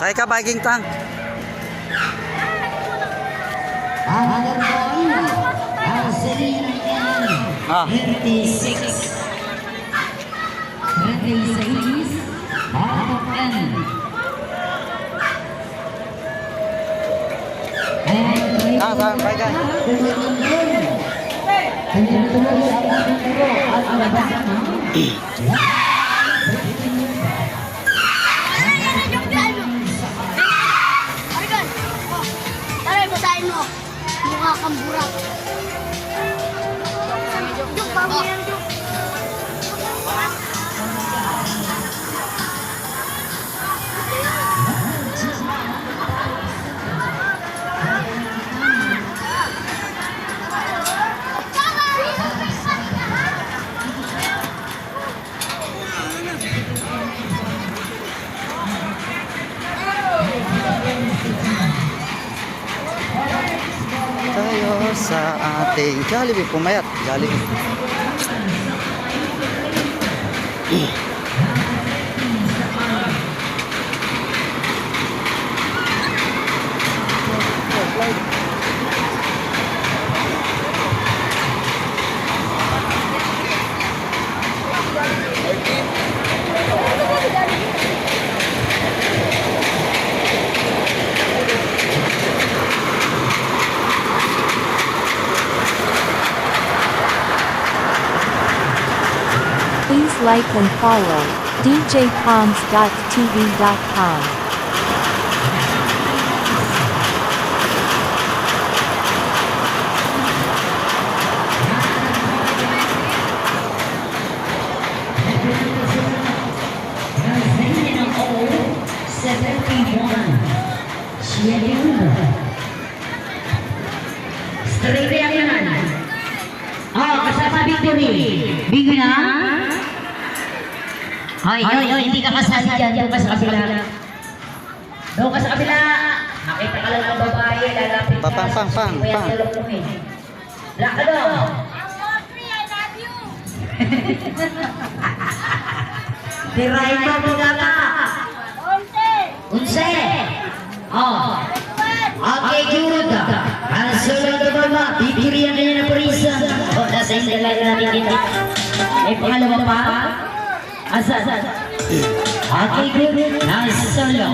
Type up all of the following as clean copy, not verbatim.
Sakay ka, Viking Tang. Ah. 36. Saan, Viking? Taray mo tayo mo. Mukha kang burak. Duk, bago yan, Duk. Tayo sa ating Jollibee, pumayat Jollibee. Please like and follow djcoms.tv.com. Straight yan naman. Oh, kasama victory. Bingo na. Hoy, hindi ka kasali dyan. Doon ka sa kabila. Doon ka sa kabila. Nakita ka lang ng babae. Lalapit ka. Pang. Laka doon. Tirahin mo mga ka. Unse. Oh. Okay, good. Ang sunod na ba? Bibiriyan ka niya ng purisa. O, nasa yung dalaga natin dito. May pangalawa pa? Asa? Okay, good. Nasa solo.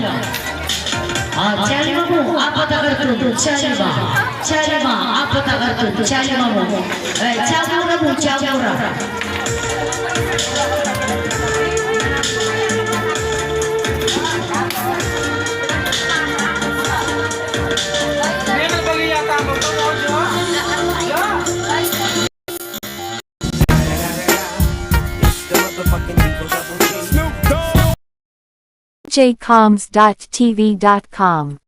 Chalima mo, apat ang kartun. Chalima, apat ang kartun. Chalima mo. Chamura mo, chamura. djcoms.tv.com